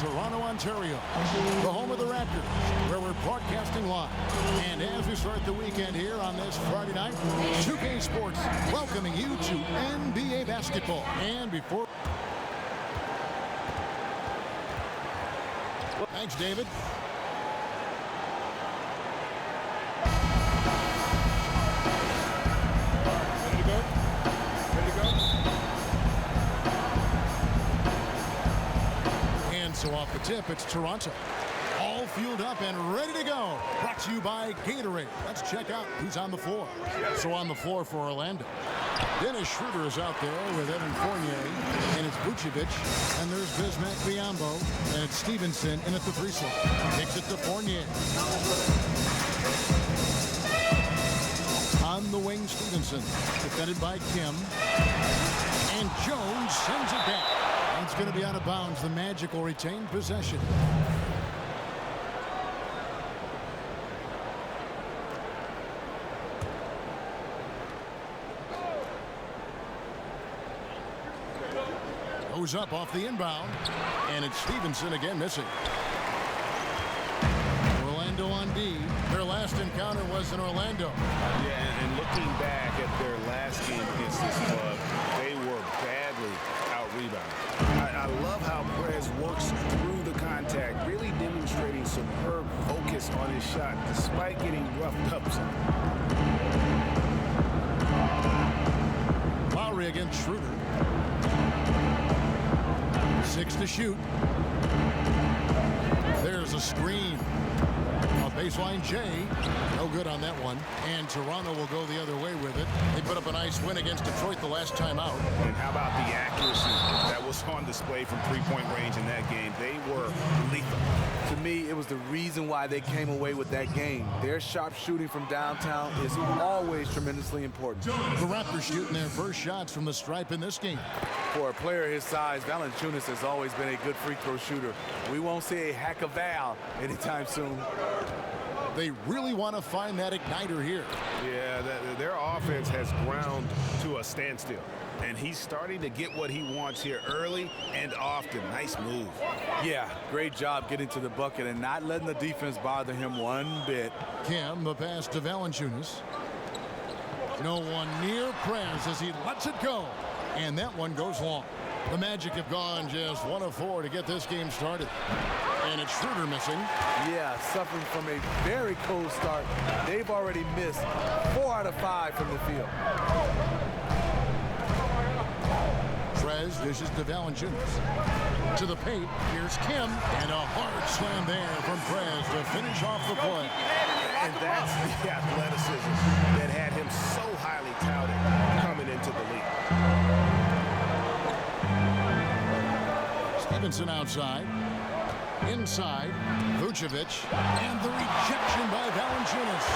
Toronto, Ontario, the home of the Raptors, where we're broadcasting live. And as we start the weekend here on this Friday night, 2K Sports welcoming you to NBA basketball. And before... Thanks, David. So off the tip, it's Toronto. All fueled up and ready to go. Brought to you by Gatorade. Let's check out who's on the floor. So on the floor for Orlando, Dennis Schroeder is out there with Evan Fournier, and it's Vucevic, and there's Bismack Biyombo, and it's Stevenson in at the 3 slot. Kicks it to Fournier. On the wing, Stevenson, defended by Kim, and Jones sends it back. It's going to be out of bounds. The Magic will retain possession. Goes up off the inbound, and it's Stevenson again missing. Orlando on D. Their last encounter was in Orlando. Yeah, and looking back at their last game against this club, they were badly out-rebounded. I love how Perez works through the contact, really demonstrating superb focus on his shot despite getting roughed up some. Lowry against Schroeder. 6 to shoot. There's a screen. A baseline J. No good on that one. And Toronto will go the other way with it. They put up a nice win against Detroit the last time out. And how about the accuracy that was on display from three-point range in that game? They were lethal. To me, it was the reason why they came away with that game. Their sharp shooting from downtown is always tremendously important. The Raptors shooting their first shots from the stripe in this game. For a player his size, Valanciunas has always been a good free throw shooter. We won't see a hack of Val anytime soon. They really want to find that igniter here. Yeah, their offense has ground to a standstill. And he's starting to get what he wants here early and often. Nice move. Yeah, great job getting to the bucket and not letting the defense bother him one bit. Kim, the pass to Valanciunas. No one near Prez as he lets it go. And that one goes long. The Magic have gone just 1 of 4 to get this game started. And it's Schroeder missing. Yeah, suffering from a very cold start. They've already missed 4 out of 5 from the field. Prez dishes to Valanciunas. To the paint, here's Kim. And a hard slam there from Prez to finish off the play. And that's the athleticism that had him so highly touted coming into the league. Stevenson outside. Inside, Vucevic, and the rejection by Valanciunas.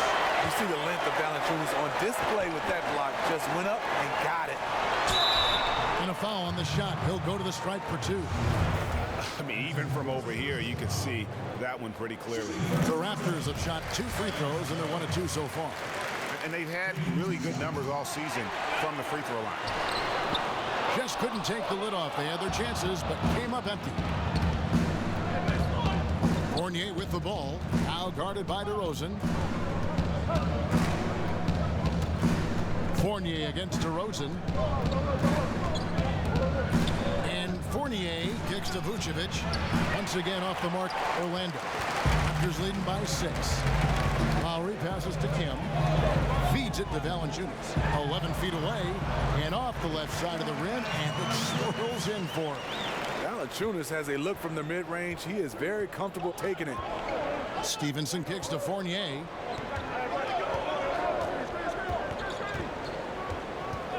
You see the length of Valanciunas on display with that block. Just went up and got it. And a foul on the shot. He'll go to the stripe for 2. I mean, even from over here, you can see that one pretty clearly. The Raptors have shot 2 free throws, and they're 1 of 2 so far. And they've had really good numbers all season from the free throw line. Just couldn't take the lid off. They had their chances, but came up empty. Fournier with the ball, now guarded by DeRozan. Fournier against DeRozan. And Fournier kicks to Vucevic. Once again off the mark, Orlando. Raptors leading by 6. Lowry passes to Kim. Feeds it to Valanciunas. 11 feet away and off the left side of the rim, and it swirls in for him. Valanciunas has a look from the mid-range. He is very comfortable taking it. Stevenson kicks to Fournier.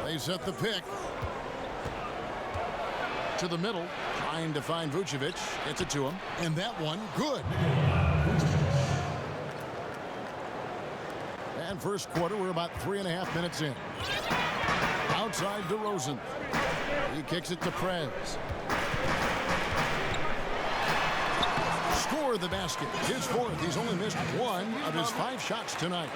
They set the pick. To the middle, trying to find Vucevic. Gets it to him. And that one, good. And first quarter, we're about 3.5 minutes in. Outside DeRozan. He kicks it to Prez. Score the basket. His 4th. He's only missed 1 of his 5 shots tonight.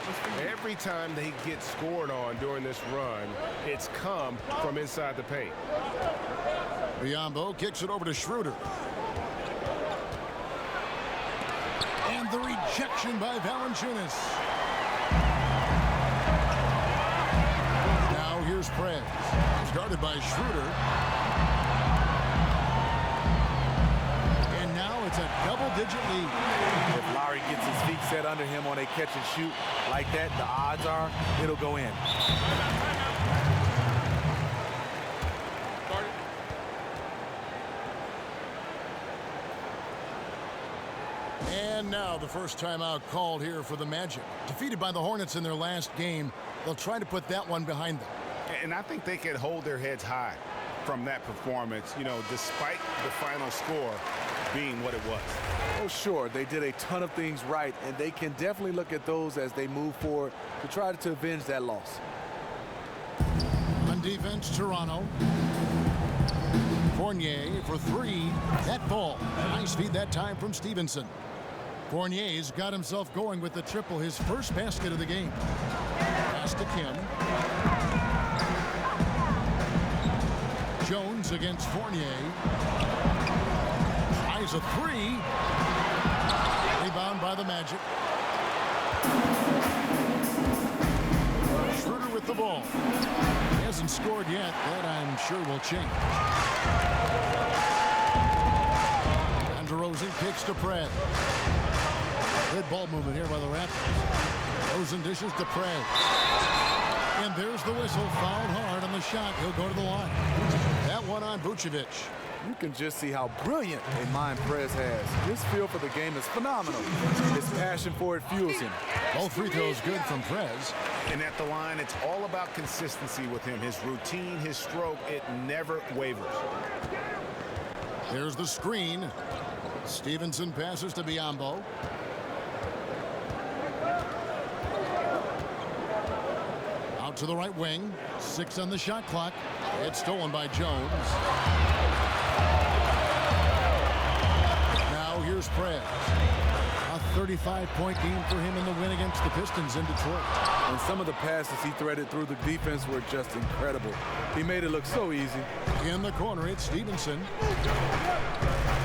Every time they get scored on during this run, it's come from inside the paint. Biyombo kicks it over to Schroeder. the rejection by Valanciunas. Now here's Prez. Started by Schroeder. And now it's a double-digit lead. If Lowry gets his feet set under him on a catch and shoot like that, the odds are it'll go in. And now the first timeout called here for the Magic. Defeated by the Hornets in their last game, they'll try to put that one behind them. And I think they can hold their heads high from that performance, you know, despite the final score being what it was. Oh, sure, they did a ton of things right, and they can definitely look at those as they move forward to try to avenge that loss. On defense, Toronto. Fournier for three. That ball. Nice feed that time from Stevenson. Fournier's got himself going with the triple, his first basket of the game. Pass to Kim. Jones against Fournier. Tries a three. Rebound by the Magic. Schroeder with the ball. He hasn't scored yet. That I'm sure will change. And DeRozan kicks to Prez. Good ball movement here by the Raptors. Rosen dishes to Prez. And there's the whistle. Fouled hard on the shot. He'll go to the line. That one on Vucevic. You can just see how brilliant a mind Prez has. His feel for the game is phenomenal. His passion for it fuels him. Both free throws good from Prez. And at the line, it's all about consistency with him. His routine, his stroke, it never wavers. There's the screen. Stevenson passes to Biyombo. Out to the right wing. 6 on the shot clock. It's stolen by Jones. Now here's Prez. A 35-point game for him in the win against the Pistons in Detroit. And some of the passes he threaded through the defense were just incredible. He made it look so easy. In the corner, it's Stevenson.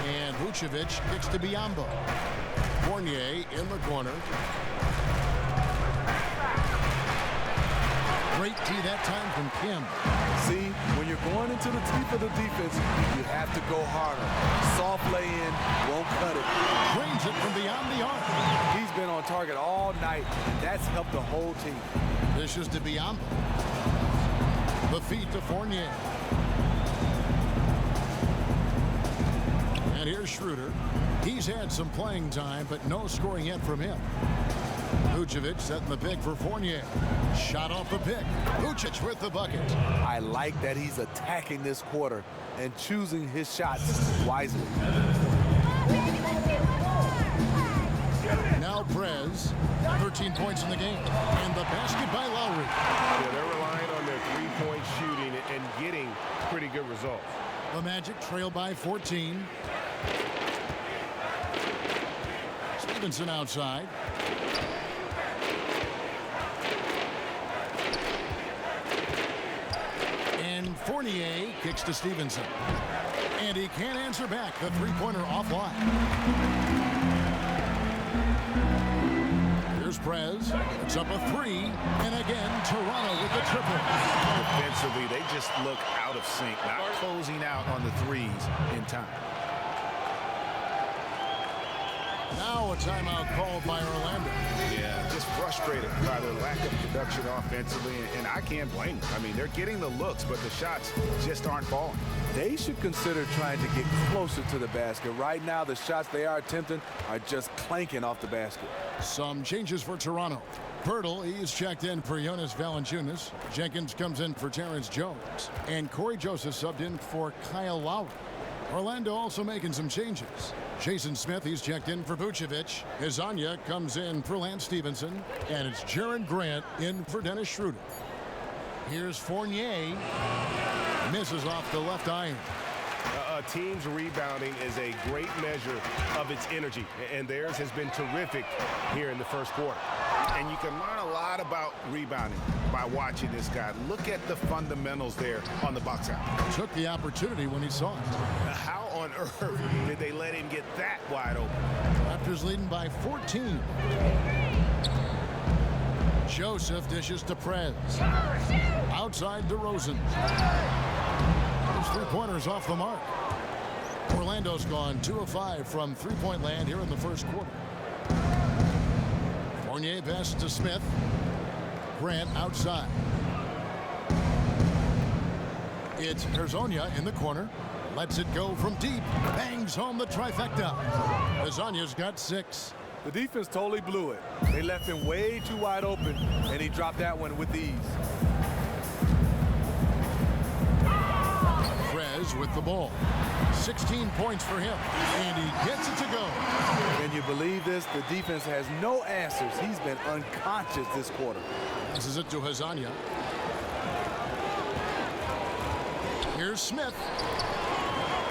And Vucevic kicks to Biyombo. Fournier in the corner. Great tee that time from Kim. See, when you're going into the teeth of the defense, you have to go harder. Soft lay-in won't cut it. Drains it from beyond the arc. He's been on target all night, and that's helped the whole team. Dishes to Biyombo. The feed to Fournier. And here's Schroeder. He's had some playing time, but no scoring yet from him. Vucevic setting the pick for Fournier. Shot off the pick. Vucevic with the bucket. I like that he's attacking this quarter and choosing his shots wisely. Now Prez. 13 points in the game. And the basket by Lowry. Yeah, they're relying on their three-point shooting and getting pretty good results. The Magic trail by 14. Stevenson outside. And Fournier kicks to Stevenson. And he can't answer back. The three-pointer offline. Here's Prez. It's up a three. And again, Toronto with the triple. Defensively, they just look out of sync, not closing out on the threes in time. Now a timeout called by Orlando. Yeah, just frustrated by their lack of production offensively, and I can't blame them. I mean, they're getting the looks, but the shots just aren't falling. They should consider trying to get closer to the basket. Right now, the shots they are attempting are just clanking off the basket. Some changes for Toronto. Pirtle, he's checked in for Jonas Valanciunas. Jenkins comes in for Terrence Jones. And Corey Joseph subbed in for Kyle Lowry. Orlando also making some changes. Jason Smith, he's checked in for Vucevic. Hezonja comes in for Lance Stevenson. And it's Jaren Grant in for Dennis Schroeder. Here's Fournier. Misses off the left iron. A team's rebounding is a great measure of its energy, and theirs has been terrific here in the first quarter. And you can learn a lot about rebounding by watching this guy. Look at the fundamentals there on the box out. Took the opportunity when he saw it. How on earth did they let him get that wide open? Raptors leading by 14. Joseph dishes to Prez. Outside DeRozan. Those three-pointers off the mark. Orlando's gone 2 of 5 from three-point land here in the first quarter. Fournier passes to Smith. Grant outside. It's Hezonja in the corner. Lets it go from deep. Bangs home the trifecta. Hezonja's got 6. The defense totally blew it. They left him way too wide open, and he dropped that one with ease. Prez with the ball. 16 points for him, and he gets it to go. Can you believe this? The defense has no answers. He's been unconscious this quarter. This is it to Hezonja. Here's Smith.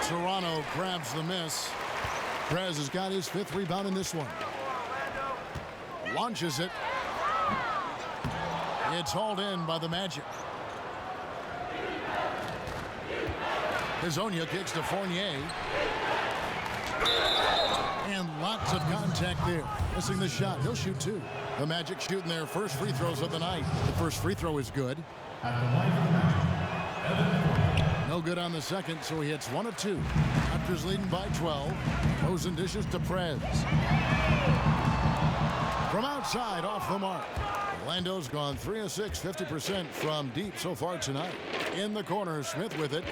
Toronto grabs the miss. Prez has got his 5th rebound in this one. Launches it. It's hauled in by the Magic. Hezonja kicks to Fournier. And lots of contact there. Missing the shot. He'll shoot 2. The Magic shooting their first free throws of the night. The first free throw is good. No good on the second, so he hits 1 of 2. Raptors leading by 12. Goes and dishes to Prez. From outside, off the mark. Orlando's gone 3 of 6, 50% from deep so far tonight. In the corner, Smith with it.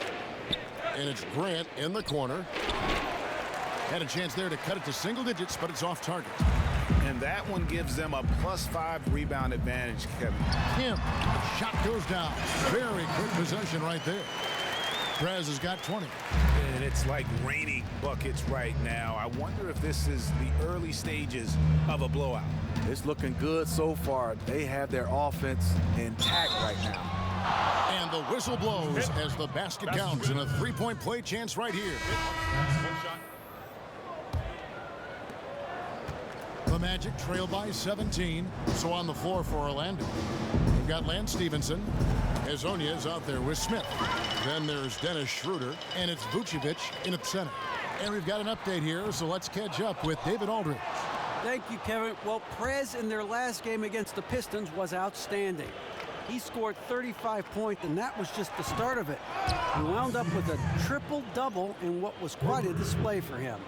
And it's Grant in the corner. Had a chance there to cut it to single digits, but it's off target. And that one gives them a +5 rebound advantage, Kevin. Kim, shot goes down. Very quick possession right there. Prez has got 20. And it's like raining buckets right now. I wonder if this is the early stages of a blowout. It's looking good so far. They have their offense intact right now. And the whistle blows as the basket counts and a three-point play chance right here. The Magic trail by 17. So on the floor for Orlando. We've got Lance Stevenson. Hezonja is out there with Smith. Then there's Dennis Schroeder, and it's Vucevic in at center. And we've got an update here, so let's catch up with David Aldridge. Thank you, Kevin. Well, Prez in their last game against the Pistons was outstanding. He scored 35 points, and that was just the start of it. He wound up with a triple-double in what was quite a display for him.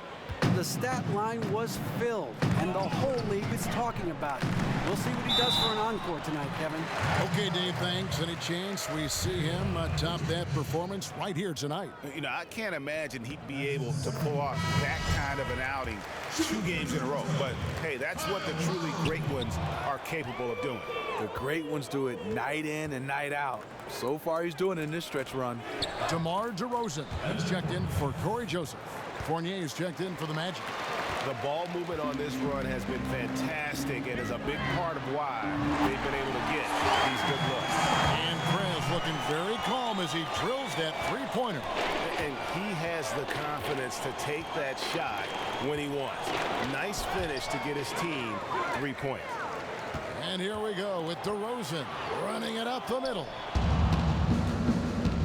The stat line was filled, and the whole league is talking about it. We'll see what he does for an encore tonight, Kevin. Okay, Dave, thanks. Any chance we see him top that performance right here tonight? You know, I can't imagine he'd be able to pull off that kind of an outing 2 games in a row. But, hey, that's what the truly great ones are capable of doing. The great ones do it night in and night out. So far, he's doing it in this stretch run. DeMar DeRozan. He's checked in for Corey Joseph. Fournier is checked in for the Magic. The ball movement on this run has been fantastic and is a big part of why they've been able to get these good looks. And Prez looking very calm as he drills that three-pointer. And he has the confidence to take that shot when he wants. Nice finish to get his team 3 points. And here we go with DeRozan running it up the middle.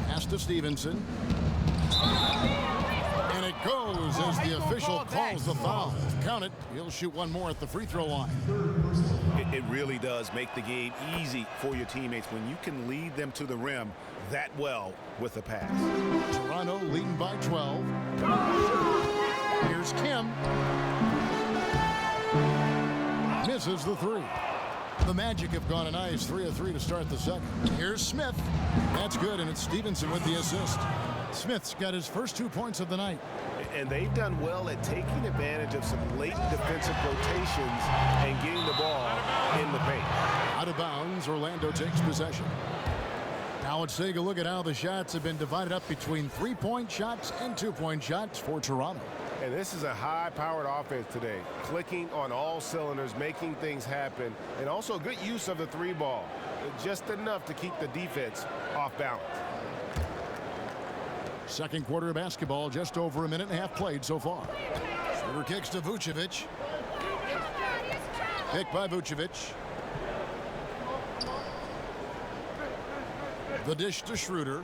Pass to Stevenson. And it goes as the official calls the foul. Count it. He'll shoot 1 more at the free throw line. It really does make the game easy for your teammates when you can lead them to the rim that well with a pass. Toronto leading by 12. Here's Kim. Misses the 3. The Magic have gone a nice 3 of 3 to start the second. Here's Smith. That's good, and it's Stevenson with the assist. Smith's got his first 2 points of the night. And they've done well at taking advantage of some late defensive rotations and getting the ball in the paint. Out of bounds, Orlando takes possession. Now let's take a look at how the shots have been divided up between 3-point shots and 2-point shots for Toronto. And this is a high-powered offense today, clicking on all cylinders, making things happen, and also good use of the 3-ball, just enough to keep the defense off balance. Second quarter of basketball, just over a minute and a half played so far. Schroeder kicks to Vucevic. Pick by Vucevic. The dish to Schroeder.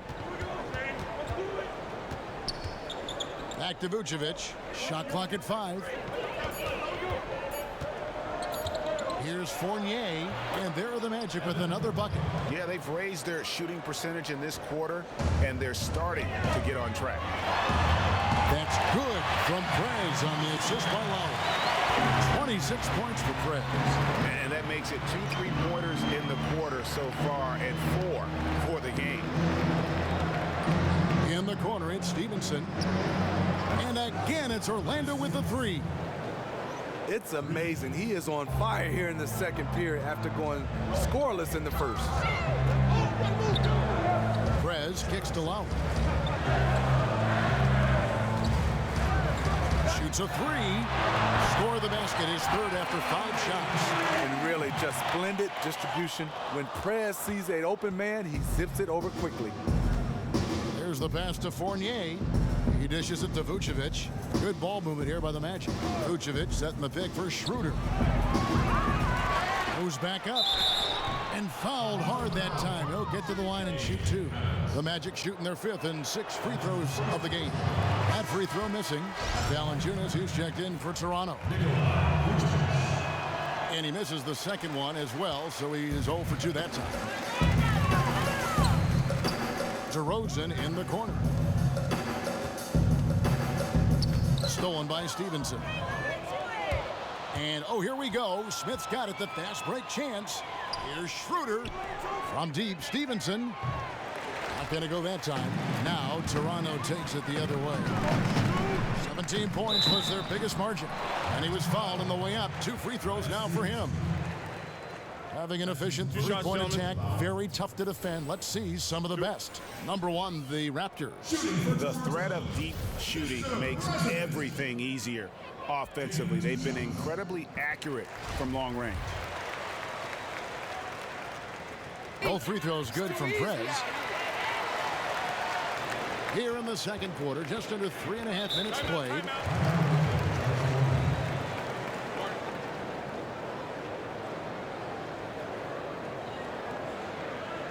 Back to Vucevic. Shot clock at 5. Here's Fournier, and there are the Magic with another bucket. Yeah, they've raised their shooting percentage in this quarter, and they're starting to get on track. That's good from Prez on the assist by Lowry. 26 points for Prez. And that makes it 2 3-pointers in the quarter so far and 4 for the game. In the corner, it's Stevenson. And again, it's Orlando with the three. It's amazing. He is on fire here in the second period after going scoreless in the first. Prez kicks to Lowry. Shoots a three. Score the basket, his third after 5 shots. And really just splendid distribution. When Prez sees an open man, he zips it over quickly. There's the pass to Fournier. He dishes it to Vucevic. Good ball movement here by the Magic. Vucevic setting the pick for Schroeder. Moves back up and fouled hard that time. He'll get to the line and shoot 2. The Magic shooting their 5th and 6 free throws of the game. That free throw missing. Valanciunas, who's checked in for Toronto. And he misses the second one as well, so he is 0 for 2 that time. DeRozan in the corner. Stolen by Stevenson. And, oh, here we go. Smith's got it. The fast break chance. Here's Schroeder from deep. Stevenson. Not going to go that time. Now, Toronto takes it the other way. 17 points was their biggest margin. And he was fouled on the way up. 2 free throws now for him. Having an efficient three-point attack, very tough to defend. Let's see some of the best. Number 1, the Raptors. The threat of deep shooting makes everything easier offensively. They've been incredibly accurate from long range. Both free throws good from Prez. Here in the second quarter, just under 3.5 minutes played.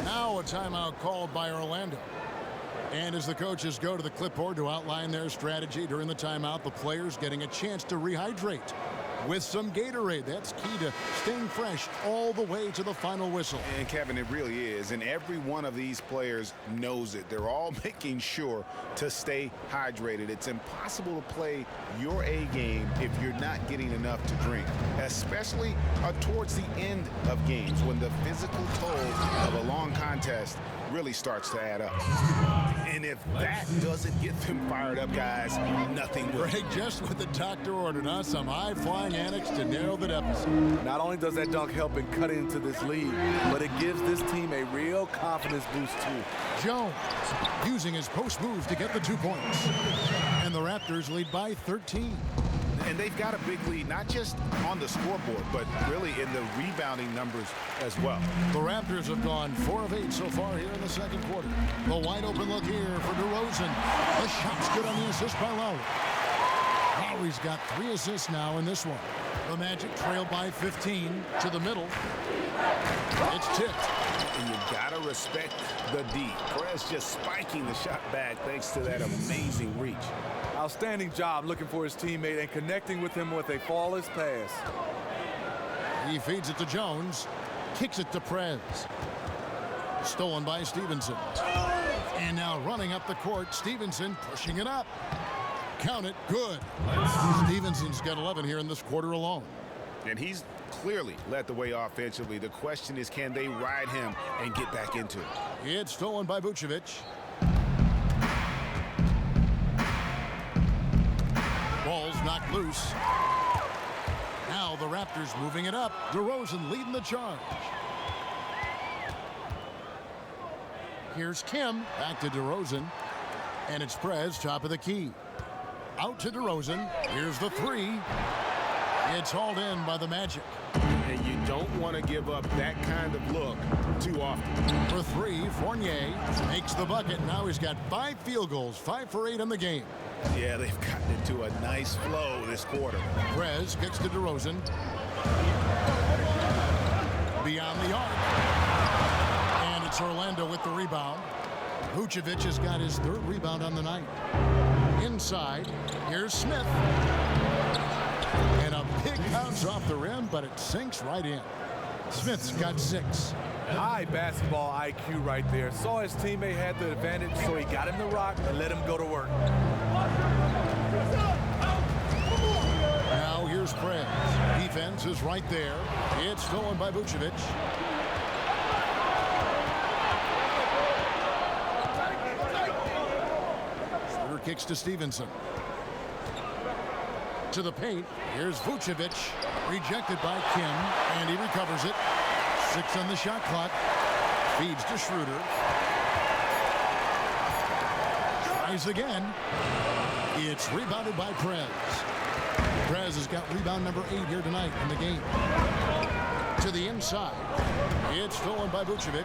Now a timeout called by Orlando. And as the coaches go to the clipboard to outline their strategy during the timeout, the players getting a chance to rehydrate with some Gatorade. That's key to staying fresh all the way to the final whistle. And Kevin, it really is. And every one of these players knows it. They're all making sure to stay hydrated. It's impossible to play your A game if you're not getting enough to drink, especially towards the end of games when the physical toll of a long contest really starts to add up. And if that doesn't get them fired up, guys, nothing will. Right, just what the doctor ordered, huh? Some high-flying antics to narrow the deficit. Not only does that dunk help in cutting into this lead, but it gives this team a real confidence boost, too. Jones using his post move to get the 2 points. And the Raptors lead by 13. And they've got a big lead, not just on the scoreboard, but really in the rebounding numbers as well. The Raptors have gone 4 of 8 so far here in the second quarter. The wide open look here for DeRozan. The shot's good on the assist by Lowry. Lowry's got 3 assists now in this one. The Magic trail by 15 to the middle. It's tipped. And you've got to respect the D. Perez just spiking the shot back thanks to that amazing reach. Outstanding job looking for his teammate and connecting with him with a flawless pass. He feeds it to Jones. Kicks it to Prez. Stolen by Stevenson. And now running up the court, Stevenson pushing it up. Count it, good. Stevenson's got 11 here in this quarter alone. And he's clearly led the way offensively. The question is, can they ride him and get back into it? It's stolen by Vucevic. Ball's knocked loose. Now the Raptors moving it up. DeRozan leading the charge. Here's Kim. Back to DeRozan. And it's Prez, top of the key. Out to DeRozan. Here's the 3. It's hauled in by the Magic. And you don't want to give up that kind of look too often. For 3, Fournier makes the bucket. Now he's got 5 field goals, 5 for 8 in the game. Yeah, they've gotten into a nice flow this quarter. Prez kicks to DeRozan. Beyond the arc. And it's Orlando with the rebound. Vucevic has got his 3rd rebound on the night. Inside, here's Smith. drifts off the rim, but it sinks right in. Smith's got 6. High basketball IQ right there. Saw his teammate had the advantage, so he got him the rock and let him go to work. Now here's Prez. Defense is right there. It's stolen by Vucevic. Schroeder kicks to Stevenson. To the paint. Here's Vucevic. Rejected by Kim, and he recovers it. 6 on the shot clock. Feeds to Schroeder. Tries again. It's rebounded by Prez. Prez has got rebound number 8 here tonight in the game. To the inside. It's stolen by Vucevic.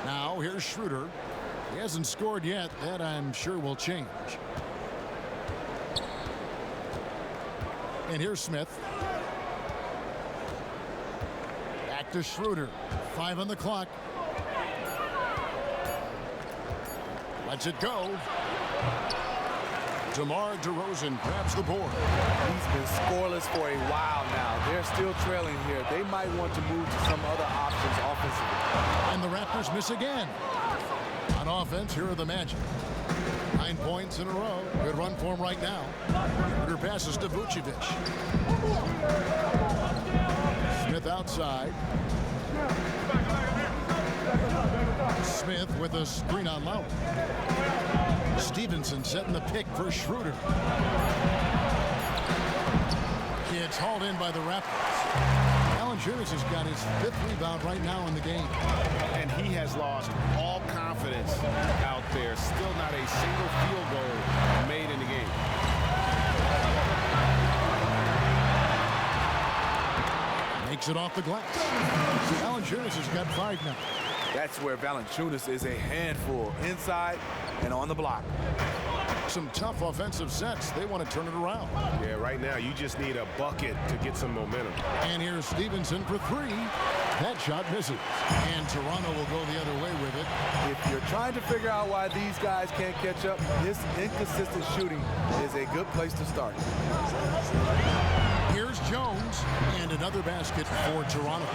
Now here's Schroeder. He hasn't scored yet. That I'm sure will change. And here's Smith. Back to Schroeder. 5 on the clock. Lets it go. DeMar DeRozan grabs the board. He's been scoreless for a while now. They're still trailing here. They might want to move to some other options offensively. And the Raptors miss again. On offense, here are the Magic. 9 points in a row. Good run for him right now. Schroeder passes to Vucevic. Smith outside. Smith with a screen on Lowry. Stevenson setting the pick for Schroeder. It's hauled in by the Raptors. Valanciunas has got his 5th rebound right now in the game. And he has lost all confidence out there. Still not a single field goal made in the game. Makes it off the glass. Valanciunas has got 5 now. That's where Valanciunas is a handful, inside and on the block. Some tough offensive sets. They want to turn it around. Yeah, right now you just need a bucket to get some momentum. And here's Stevenson for 3. That shot misses. And Toronto will go the other way with it. If you're trying to figure out why these guys can't catch up, this inconsistent shooting is a good place to start. Here's Jones, and another basket for Toronto.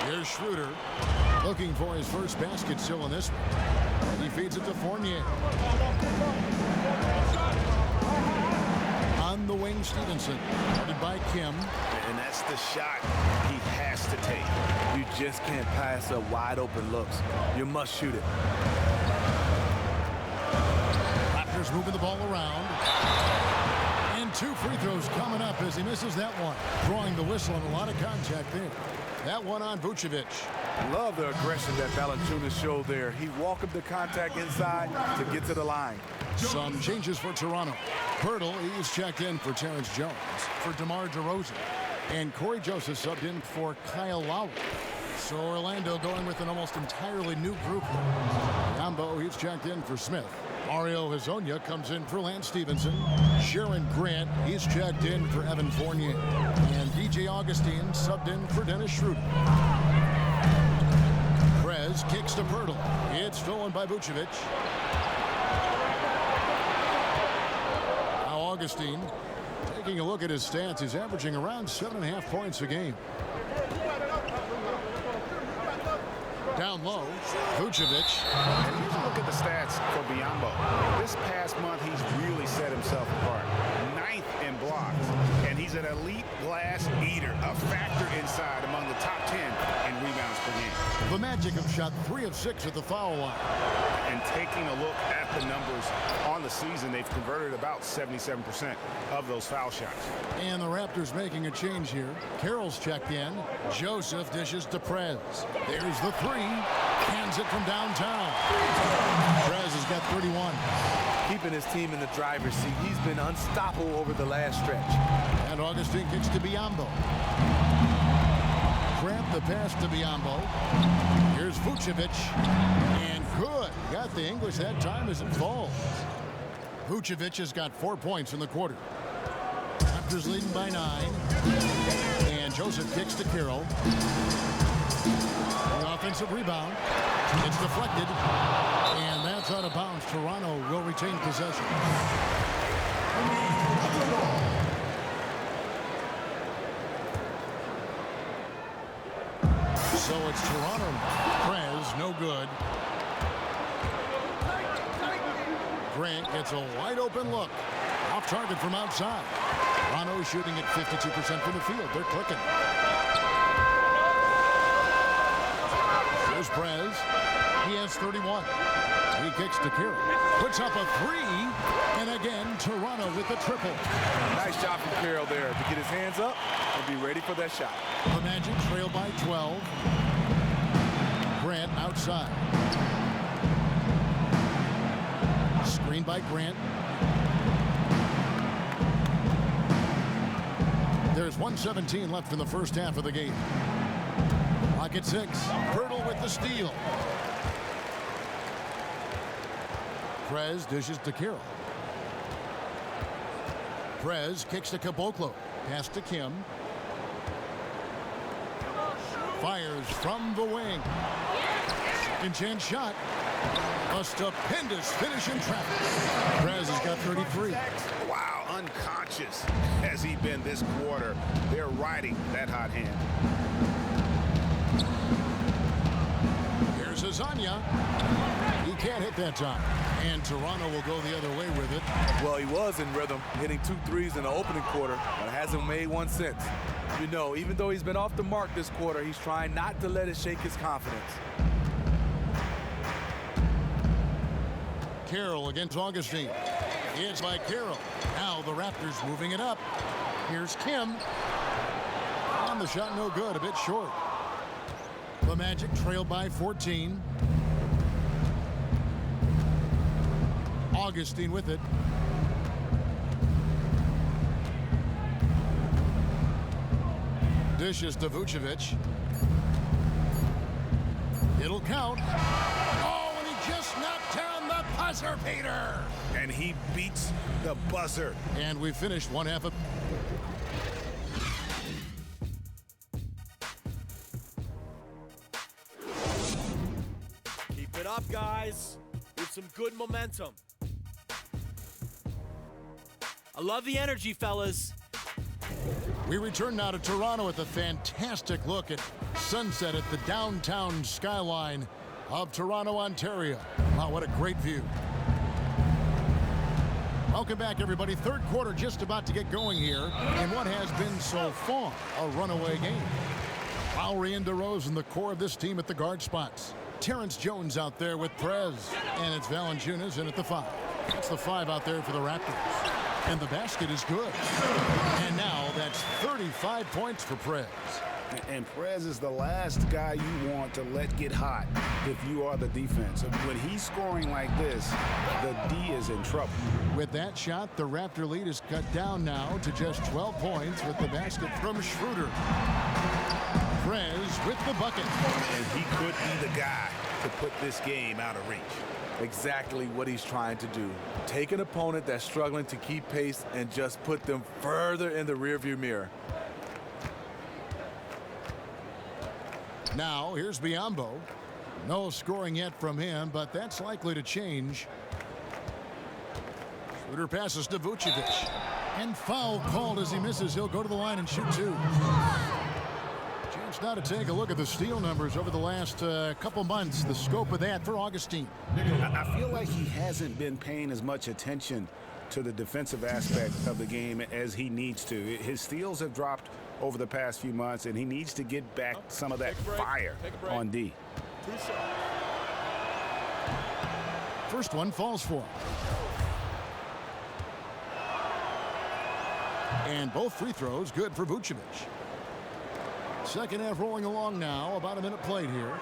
Here's Schroeder, looking for his first basket still in this one. He feeds it to Fournier. On the wing, Stevenson, guarded by Kim. And that's the shot he has to take. You just can't pass up wide open looks. You must shoot it. Raptors moving the ball around. And 2 free throws coming up as he misses that one. Drawing the whistle and a lot of contact there. That one on Vucevic. Love the aggression that Valanciunas showed there. He welcomed the contact inside to get to the line. Some changes for Toronto. Pirtle, he's checked in for Terrence Jones. For DeMar DeRozan. And Corey Joseph subbed in for Kyle Lowry. So Orlando going with an almost entirely new group. Yambo, he's checked in for Smith. Mario Hezonja comes in for Lance Stevenson. Sharon Grant, he's checked in for Evan Fournier. And DJ Augustine subbed in for Dennis Schroeder. Prez kicks to Pirtle. It's stolen by Vucevic. Now Augustine, taking a look at his stats, he's averaging around 7.5 points a game. Down low, Vucevic. And here's a look at the stats for Biyombo. This past month, he's really set himself apart. 9th in blocks, and he's an elite glass eater, a factor inside among the top 10 in rebounds per game. The Magic have shot 3 of 6 at the foul line. And taking a look at the numbers on the season, they've converted about 77% of those foul shots. And the Raptors making a change here. Carroll's checked in. Joseph dishes to Prez. There's the 3. Hands it from downtown. Prez has got 31. Keeping his team in the driver's seat. He's been unstoppable over the last stretch. And Augustine kicks to Biyombo. Grant the pass to Biyombo. Here's Vucevic. And good. Got the English that time as it falls. Vucevic has got 4 points in the quarter. Raptors leading by 9. And Joseph kicks to Carroll. The offensive rebound. It's deflected. And that's out of bounds. Toronto will retain possession. So it's Toronto. Prez, no good. Grant gets a wide open look. Off target from outside. Toronto shooting at 52% from the field. They're clicking. Here's Prez. He has 31. He kicks to Carroll. Puts up a three. And again, Toronto with the triple. Nice job from Carroll there to get his hands up and be ready for that shot. The Magic trail by 12. Grant outside. Screen by Grant. There's 1:17 left in the first half of the game. Clock at 6. Hurdle with the steal. Prez dishes to Carroll. Prez kicks to Caboclo. Pass to Kim. Fires from the wing. Second chance shot. A stupendous finish in traffic. Prez has got 33. Wow, unconscious has he been this quarter. They're riding that hot hand. Here's Azania. He can't hit that time. And Toronto will go the other way with it. Well, he was in rhythm, hitting 2 threes in the opening quarter, but hasn't made one since. You know, even though he's been off the mark this quarter, he's trying not to let it shake his confidence. Carroll against Augustine. It's by Carroll. Now the Raptors moving it up. Here's Kim. On the shot, no good. A bit short. The Magic trail by 14. Augustine with it. Dishes to Vucevic. It'll count. Oh, and he just knocked down the buzzer beater. And he beats the buzzer. And we finished one half of... Keep it up, guys, with some good momentum. I love the energy, fellas. We return now to Toronto with a fantastic look at sunset at the downtown skyline of Toronto, Ontario. Wow, what a great view. Welcome back, everybody. Third quarter just about to get going here in what has been so far a runaway game. Lowry and DeRozan, the core of this team at the guard spots. Terrence Jones out there with Prez, and it's Valanciunas in at the 5. That's the 5 out there for the Raptors. And the basket is good. And now that's 35 points for Prez. And Prez is the last guy you want to let get hot if you are the defense. When he's scoring like this, the D is in trouble. With that shot, the Raptor lead is cut down now to just 12 points with the basket from Schroeder. Prez with the bucket. And he could be the guy to put this game out of reach. Exactly what he's trying to do. Take an opponent that's struggling to keep pace and just put them further in the rearview mirror. Now, here's Biyombo. No scoring yet from him, but that's likely to change. Schroeder passes to Vucevic. And foul called as he misses. He'll go to the line and shoot 2. Chance now to take a look at the steal numbers over the last couple months. The scope of that for Augustine. I feel like he hasn't been paying as much attention to the defensive aspect of the game as he needs to. His steals have dropped over the past few months, and he needs to get back some of that fire on D. First one falls for him. And both free throws good for Vucevic. Second half rolling along now. About a minute played here.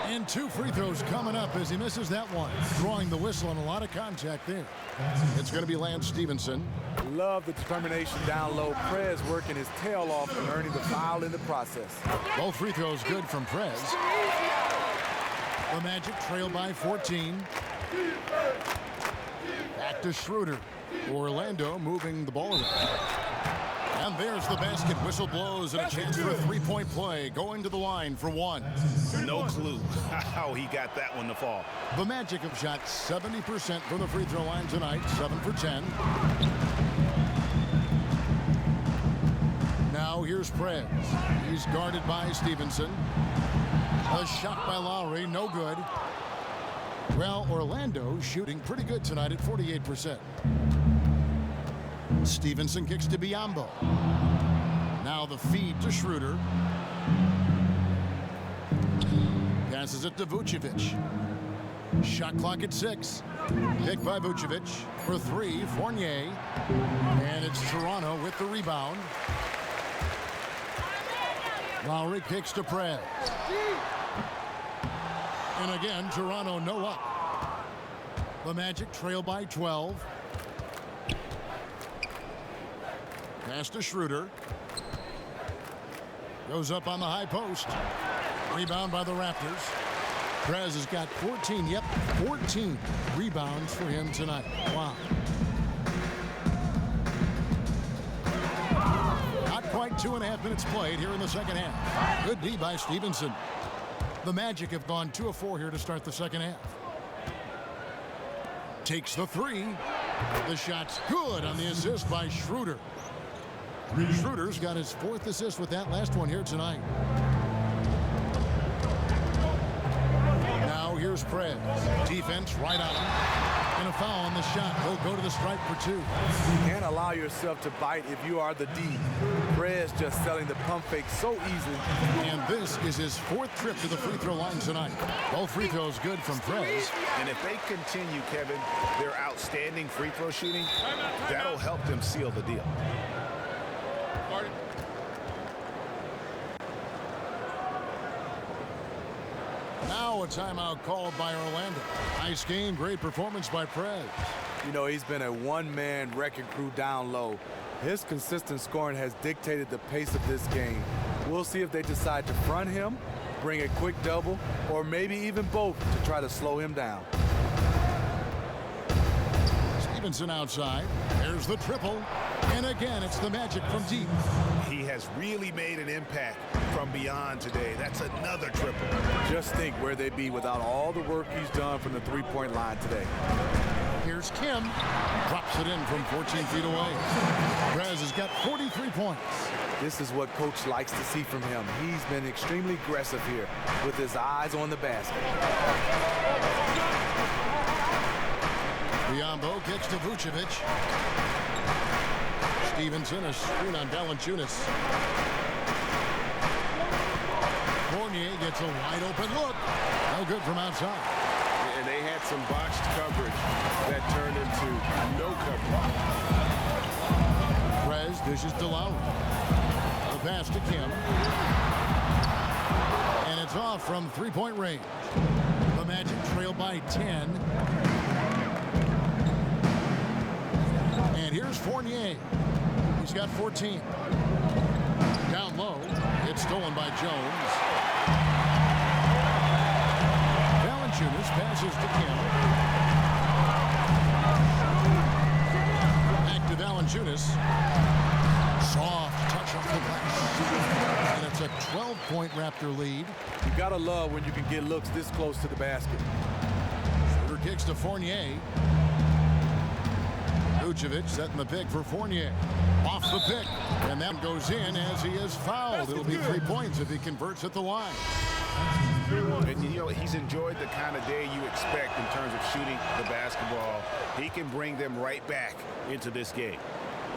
And 2 free throws coming up as he misses that one. Drawing the whistle and a lot of contact there. It's going to be Lance Stevenson. Love the determination down low. Prez working his tail off and earning the foul in the process. Both free throws good from Prez. The Magic trail by 14. Back to Schroeder. Orlando moving the ball around. And there's the basket. Whistle blows and a chance for a three-point play. Going to the line for one. No clue how he got that one to fall. The Magic have shot 70% from the free throw line tonight. 7 for 10. Now here's Prez. He's guarded by Stevenson. A shot by Lowry. No good. Well, Orlando shooting pretty good tonight at 48%. Stevenson kicks to Biyombo. Now the feed to Schroeder. Passes it to Vucevic. Shot clock at 6. Pick by Vucevic. For 3, Fournier. And it's Toronto with the rebound. Lowry kicks to Prez. And again, Toronto no luck. The Magic trail by 12. Pass to Schroeder. Goes up on the high post. Rebound by the Raptors. Prez has got 14. Yep, 14 rebounds for him tonight. Wow. Not quite 2.5 minutes played here in the second half. Good D by Stevenson. The Magic have gone 2 of 4 here to start the second half. Takes the 3. The shot's good on the assist by Schroeder. Schroeder's got his 4th assist with that last one here tonight. Now here's Prez. Defense right on him. And a foul on the shot. He'll go to the stripe for 2. You can't allow yourself to bite if you are the D. Prez just selling the pump fake so easily. And this is his 4th trip to the free throw line tonight. Both free throws good from Prez. And if they continue, Kevin, their outstanding free throw shooting, that'll help them seal the deal. Now a timeout called by Orlando. Nice game, great performance by Prez. You know, he's been a one-man wrecking crew down low. His consistent scoring has dictated the pace of this game. We'll see if they decide to front him, bring a quick double, or maybe even both to try to slow him down. Stevenson outside. There's the triple. And again, it's the Magic from deep. He has really made an impact from beyond today. That's another triple. Just think where they'd be without all the work he's done from the three-point line today. Here's Kim. Drops it in from 14 feet away. Prez has got 43 points. This is what Coach likes to see from him. He's been extremely aggressive here with his eyes on the basket. Biyombo kicks to Vucevic. Stevenson, a screen on Valanciunas. Fournier gets a wide open look. No good from outside. And they had some botched coverage that turned into no coverage. Prez dishes to Lowry. The pass to Kim. And it's off from three-point range. The Magic trail by 10. And here's Fournier. He's got 14. Down low. It's stolen by Jones. Valanciunas passes to Kim. Back to Valanciunas. Soft touch off the glass. And it's a 12-point Raptor lead. You gotta love when you can get looks this close to the basket. Schroeder kicks to Fournier. Vucevic setting the pick for Fournier. Off the pick. And that goes in as he is fouled. It'll be 3 points if he converts at the line. And you know, he's enjoyed the kind of day you expect in terms of shooting the basketball. He can bring them right back into this game.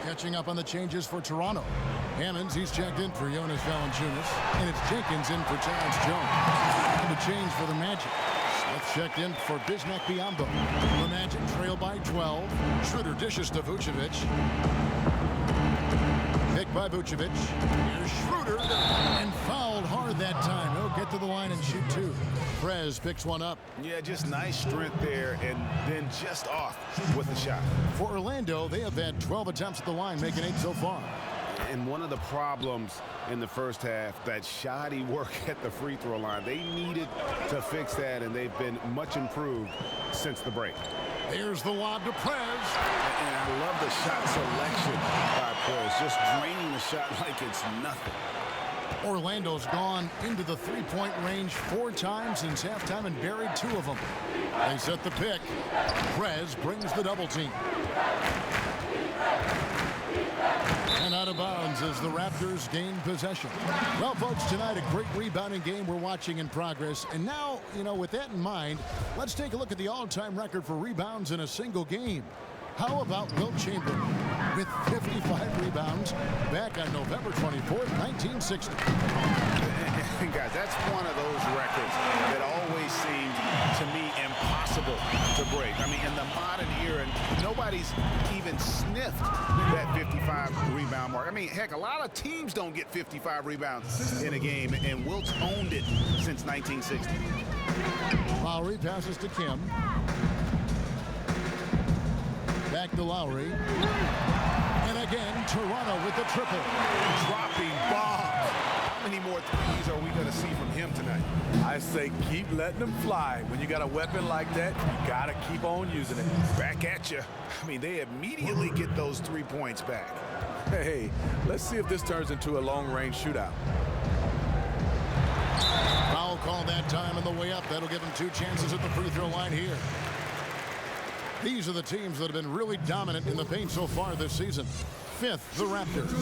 Catching up on the changes for Toronto. Hammonds, he's checked in for Jonas Valanciunas. And it's Jenkins in for Terrence Jones. And the change for the Magic. Smith checked in for Bismack Biyombo. The Magic trail by 12. Schroeder dishes to Vucevic. Pick by Vucevic. Here's Schroeder. And fouled hard that time. He'll get to the line and shoot 2. Prez picks one up. Yeah, just nice strength there, and then just off with the shot. For Orlando, they have had 12 attempts at the line, making 8 so far. And one of the problems in the first half, that shoddy work at the free throw line. They needed to fix that, and they've been much improved since the break. Here's the lob to Prez. And I love the shot selection by Prez, just draining the shot like it's nothing. Orlando's gone into the three-point range 4 times since halftime and buried 2 of them. They set the pick. Prez brings the double team. And out of bounds as the Raptors gain possession. Well, folks, tonight a great rebounding game we're watching in progress. And now, with that in mind, let's take a look at the all-time record for rebounds in a single game. How about Wilt Chamberlain with 55 rebounds back on November 24th, 1960. Guys, that's one of those records that always seemed to me impossible to break. I mean, in the modern era, nobody's even sniffed that 55 rebound mark. I mean, heck, a lot of teams don't get 55 rebounds in a game, and Wilt's owned it since 1960. Lowry passes to Kim. Back to Lowry. And again, Toronto with the triple. Dropping bombs. How many more threes are we going to see from him tonight? I say keep letting them fly. When you got a weapon like that, you got to keep on using it. Back at you. I mean, they immediately get those 3 points back. Hey, let's see if this turns into a long-range shootout. Foul call that time on the way up. That'll give them 2 chances at the free throw line here. These are the teams that have been really dominant in the paint so far this season. 5th, the Raptors.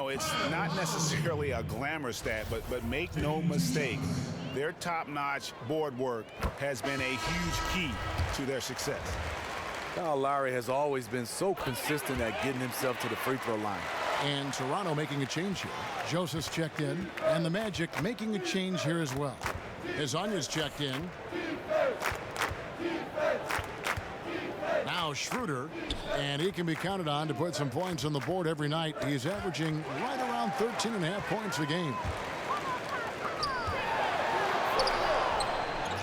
It's not necessarily a glamour stat, but make no mistake, their top-notch board work has been a huge key to their success. Kyle Lowry has always been so consistent at getting himself to the free throw line. And Toronto making a change here. Joseph's checked in, and the Magic making a change here as well. Azanya's checked in. Now Schroeder, and he can be counted on to put some points on the board every night. He's averaging right around 13.5 points a game.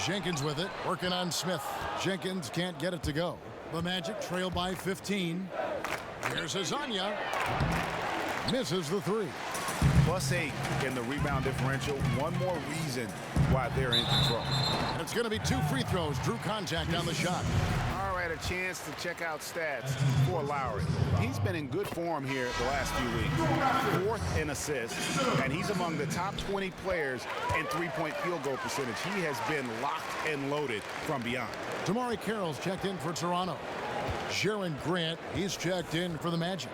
Jenkins with it, working on Smith. Jenkins can't get it to go. The Magic trail by 15. Here's Azanya. Misses the 3. +8 in the rebound differential. One more reason why they're in control. And it's going to be 2 free throws. Drew contact on the shot. All right, a chance to check out stats for Lowry. He's been in good form here the last few weeks. 4th in assists, and he's among the top 20 players in three-point field goal percentage. He has been locked and loaded from beyond. Damari Carroll's checked in for Toronto. Sharon Grant, he's checked in for the Magic.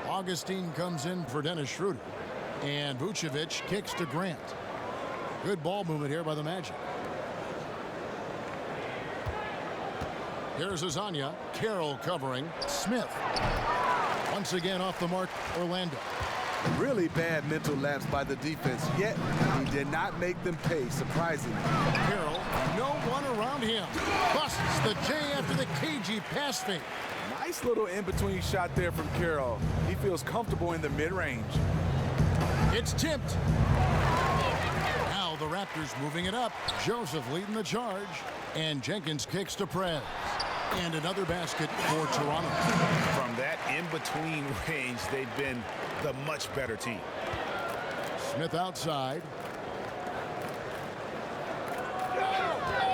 Augustine comes in for Dennis Schroeder. And Vucevic kicks to Grant. Good ball movement here by the Magic. Here's Azanya. Carroll covering. Smith. Once again off the mark, Orlando. Really bad mental lapse by the defense, yet he did not make them pay, surprisingly. Carroll, no one around him. Busts the J after the cagey pass fake. Nice little in-between shot there from Carroll. He feels comfortable in the mid-range. It's tipped. Now the Raptors moving it up. Joseph leading the charge. And Jenkins kicks to Prez. And another basket for Toronto. From that in-between range, they've been the much better team. Smith outside.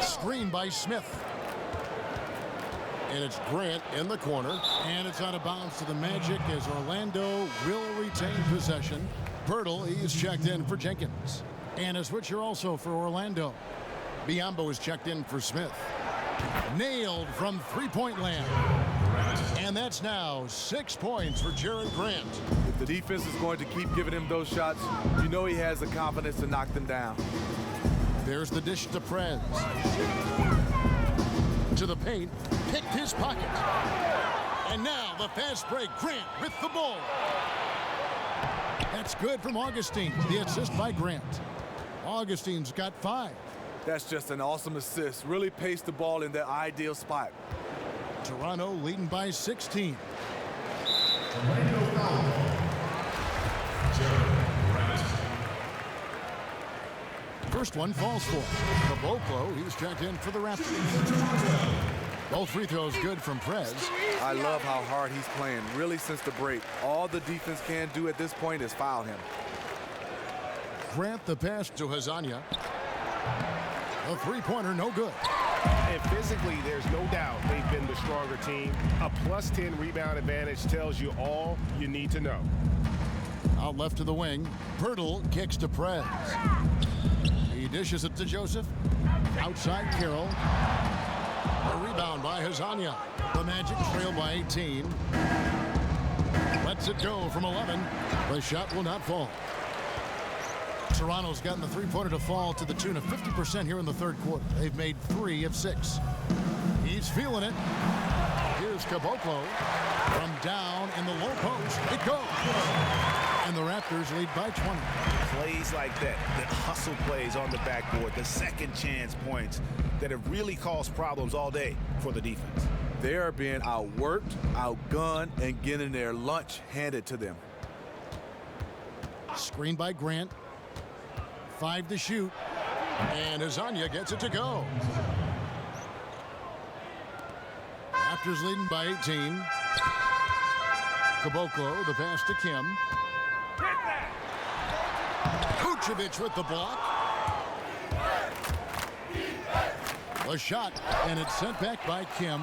Screen by Smith. And it's Grant in the corner. And it's out of bounds to the Magic as Orlando will retain possession. Pirtle, he's checked in for Jenkins. And a switcher also for Orlando. Biyombo is checked in for Smith. Nailed from three-point land. And that's now 6 points for Jared Grant. If the defense is going to keep giving him those shots, you know he has the confidence to knock them down. There's the dish to Prez. To the paint, picked his pocket. And now the fast break, Grant with the ball. That's good from Augustine. The assist by Grant. Augustine's got 5. That's just an awesome assist. Really paced the ball in the ideal spot. Toronto leading by 16. First one falls for Caboclo. He's checked in for the Raptors. Both free throws good from Prez. I love how hard he's playing, really since the break. All the defense can do at this point is foul him. Grant the pass to Hazania. A three-pointer, no good. And physically, there's no doubt they've been the stronger team. A plus 10 rebound advantage tells you all you need to know. Out left to the wing. Pirtle kicks to Prez. He dishes it to Joseph. Outside Carroll. A rebound by Hazania. The Magic trail by 18. Lets it go from 11. The shot will not fall. Toronto's gotten the three-pointer to fall to the tune of 50% here in the third quarter. They've made 3 of 6. He's feeling it. Here's Caboclo from down in the low post. It goes. And the Raptors lead by 20. Plays like that, the hustle plays on the backboard, the second chance points that have really caused problems all day for the defense. They are being outworked, outgunned, and getting their lunch handed to them. Screen by Grant. 5 to shoot. And Hazania gets it to go. Raptors leading by 18. Caboclo, the pass to Kim. Vucevic with the block. A shot, and it's sent back by Kim.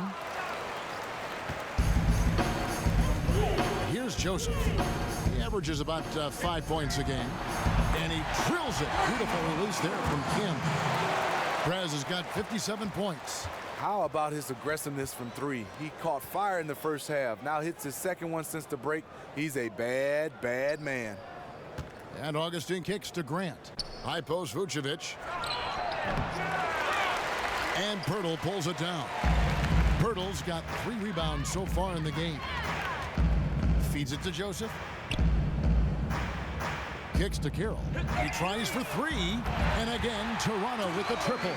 Here's Joseph. He averages about 5 points a game. And he drills it. Beautiful release there from Kim. Prez has got 57 points. How about his aggressiveness from 3? He caught fire in the first half. Now hits his second one since the break. He's a bad, bad man. And Augustine kicks to Grant. High post Vucevic. And Pirtle pulls it down. Pirtle's got 3 rebounds so far in the game. Feeds it to Joseph. Kicks to Carroll. He tries for 3. And again, Toronto with the triple.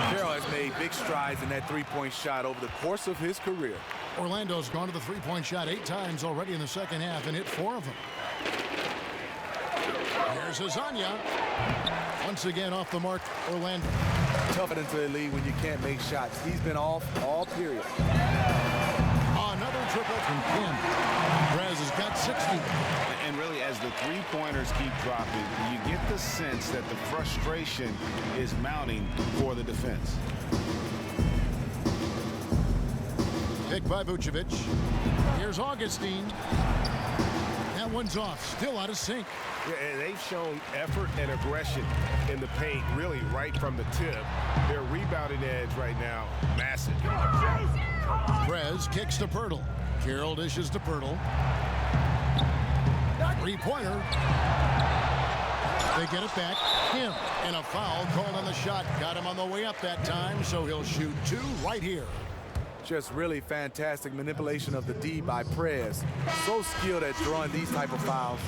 Carroll has made big strides in that three-point shot over the course of his career. Orlando's gone to the three-point shot 8 times already in the second half and hit 4 of them. Here's Hazania. Once again off the mark, Orlando. Tough into the lead when you can't make shots. He's been off all period. Another triple from Kim. Prez has got 60. And really, as the three-pointers keep dropping, you get the sense that the frustration is mounting for the defense. Pick by Vucevic. Here's Augustine. That one's off. Still out of sync. Yeah, and they've shown effort and aggression in the paint, really right from the tip. Their rebounding edge right now, massive. Prez kicks to Pirtle. Carroll dishes to Pirtle. Three-pointer. They get it back. Him. And a foul called on the shot. Got him on the way up that time, so he'll shoot 2 right here. Just really fantastic manipulation of the D by Prez. So skilled at drawing these type of fouls.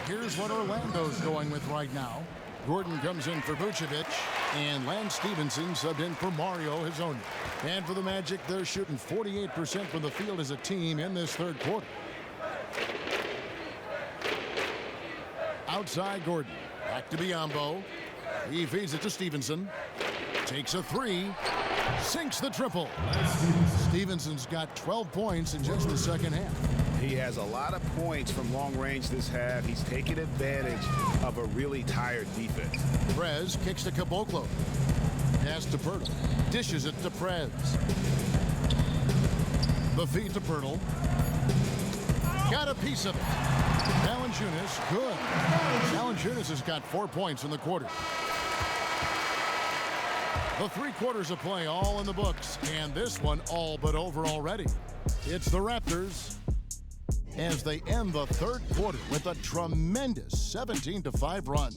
Here's what Orlando's going with right now. Gordon comes in for Vucevic, and Lance Stevenson subbed in for Mario Hezonja. And for the Magic, they're shooting 48% from the field as a team in this third quarter. Outside Gordon. Back to Biyombo. He feeds it to Stevenson. Takes a 3. Sinks the triple. Stevenson's got 12 points in just the second half. He has a lot of points from long range this half. He's taken advantage of a really tired defense. Prez kicks to Caboclo. Pass to Pirtle. Dishes it to Prez. The feed to Pirtle. Got a piece of it. Valanciunas, good. Valanciunas has got 4 points in the quarter. The 3 quarters of play all in the books, and this one all but over already. It's the Raptors as they end the third quarter with a tremendous 17-5 run.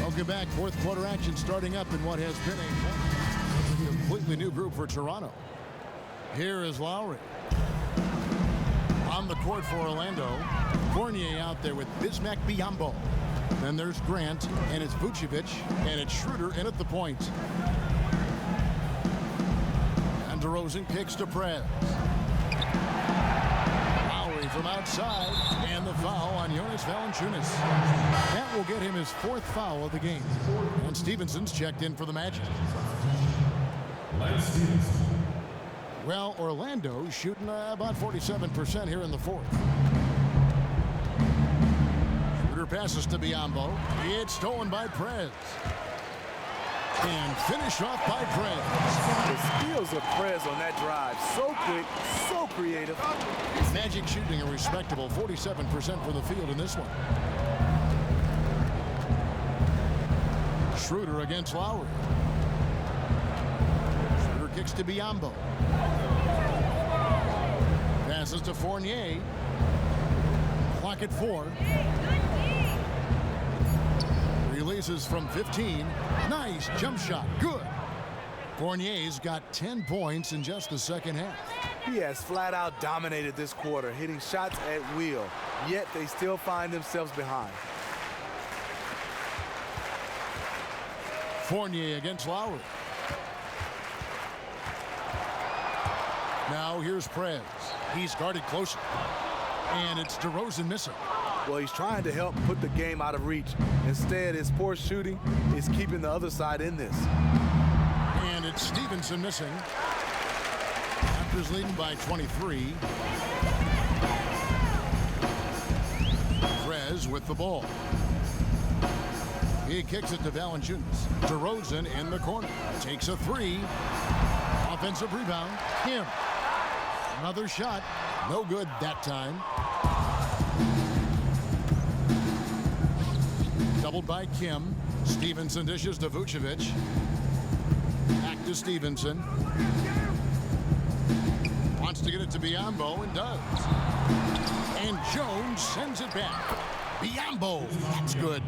Welcome back. Fourth quarter action starting up in what has been a completely new group for Toronto. Here is Lowry. On the court for Orlando. Fournier out there with Bismack Biyombo. Then there's Grant, and it's Vucevic, and it's Schroeder in at the point. And DeRozan kicks to Prez. Lowry from outside, and the foul on Jonas Valanciunas. That will get him his 4th foul of the game. And Stevenson's checked in for the Magic. Well, Orlando shooting about 47% here in the 4th. Schroeder passes to Biyombo. It's stolen by Prez. And finished off by Prez. The skills of Prez on that drive. So quick, so creative. Magic shooting a respectable 47% from the field in this one. Schroeder against Lowry. Schroeder kicks to Biyombo. Passes to Fournier. Clock at 4. Releases from 15. Nice jump shot. Good. Fournier's got 10 points in just the second half. He has flat out dominated this quarter, hitting shots at will, yet they still find themselves behind. Fournier against Lowry. Now here's Prez. He's guarded closely. And it's DeRozan missing. Well, he's trying to help put the game out of reach. Instead, his poor shooting is keeping the other side in this. And it's Stevenson missing. Raptors leading by 23. Prez with the ball. He kicks it to Valanciunas. DeRozan in the corner. Takes a 3. Offensive rebound. Kim. Another shot. No good that time. Doubled by Kim. Stevenson dishes to Vucevic. Back to Stevenson. Wants to get it to Biyombo and does. And Jones sends it back. Biyombo. That's good.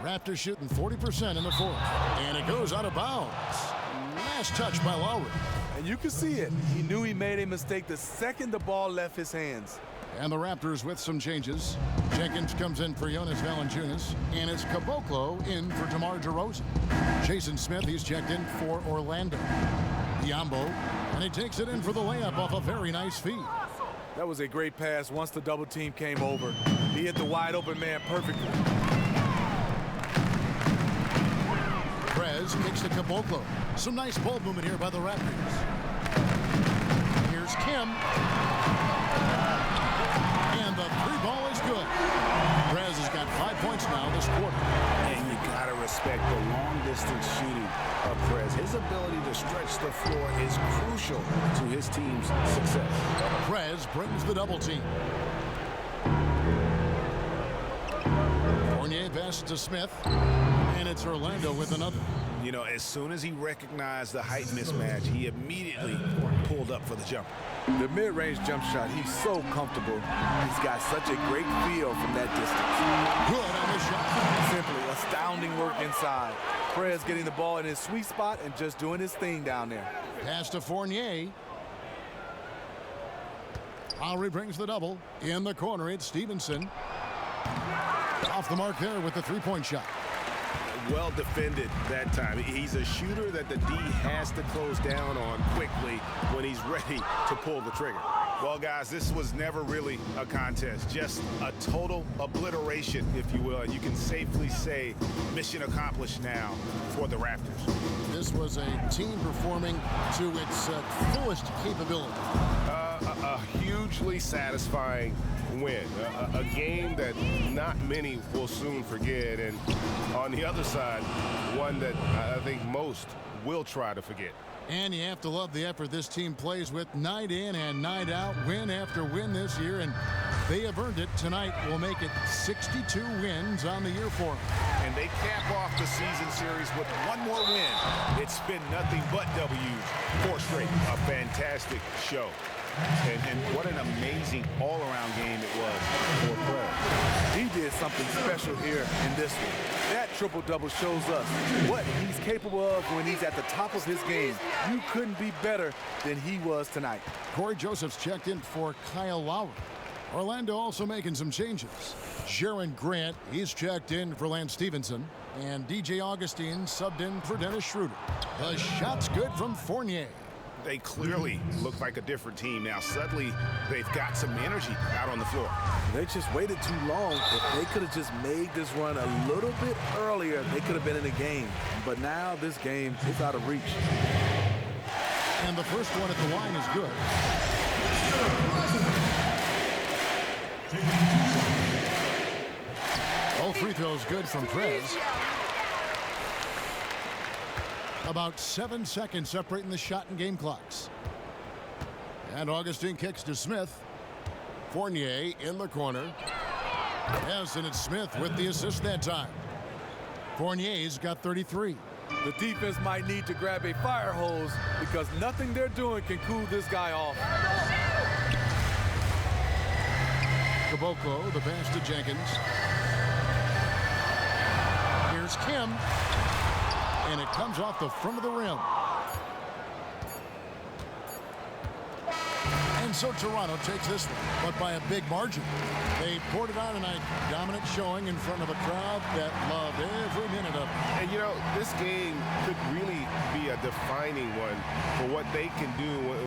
Raptors shooting 40% in the 4th. And it goes out of bounds. Last touch by Lowry. And you can see it. He knew he made a mistake the second the ball left his hands. And the Raptors with some changes. Jenkins comes in for Jonas Valanciunas. And it's Caboclo in for DeMar DeRozan. Jason Smith, he's checked in for Orlando. Biyombo. And he takes it in for the layup off a very nice feed. That was a great pass once the double team came over. He hit the wide open man perfectly. Prez kicks to Caboclo. Some nice ball movement here by the Raptors. Here's Kim. And the 3-ball is good. Prez has got 5 points now this quarter. And you gotta respect the long-distance shooting of Prez. His ability to stretch the floor is crucial to his team's success. Prez brings the double team. Fournier passes to Smith. And it's Orlando with another. You know, as soon as he recognized the height mismatch, he immediately pulled up for the jumper. The mid-range jump shot, he's so comfortable. He's got such a great feel from that distance. Good on the shot. Simply astounding work inside. Prez getting the ball in his sweet spot and just doing his thing down there. Pass to Fournier. Lowry brings the double. In the corner, it's Stevenson. Off the mark there with the 3-point shot. Well defended that time. He's a shooter that the D has to close down on quickly when he's ready to pull the trigger. Well, guys, this was never really a contest, just a total obliteration, if you will. And you can safely say mission accomplished now for the Raptors. This was a team performing to its fullest capability. A hugely satisfying win. A game that not many will soon forget. And on the other side, one that I think most will try to forget. And you have to love the effort this team plays with night in and night out, win after win this year, and they have earned it. Tonight will make it 62 wins on the year for them. And they cap off the season series with one more win. It's been nothing but W's. 4 straight. A fantastic show. And what an amazing all-around game it was for Prez. He did something special here in this one. That triple-double shows us what he's capable of when he's at the top of his game. You couldn't be better than he was tonight. Corey Joseph's checked in for Kyle Lowry. Orlando also making some changes. Jaron Grant, he's checked in for Lance Stevenson. And DJ Augustine subbed in for Dennis Schroeder. The shot's good from Fournier. They clearly look like a different team now. Suddenly, they've got some energy out on the floor. They just waited too long. If they could have just made this run a little bit earlier, they could have been in the game. But now this game is out of reach. And the first one at the line is good. All free throws good from Prez. About 7 seconds separating the shot and game clocks. And Augustine kicks to Smith. Fournier in the corner. Yes, and it's Smith with the assist that time. Fournier's got 33. The defense might need to grab a fire hose because nothing they're doing can cool this guy off. Caboclo, the pass to Jenkins. Here's Kim. And it comes off the front of the rim. And so Toronto takes this one, but by a big margin. They poured it on tonight. Dominant showing in front of a crowd that loved every minute of it. And, you know, this game could really be a defining one for what they can do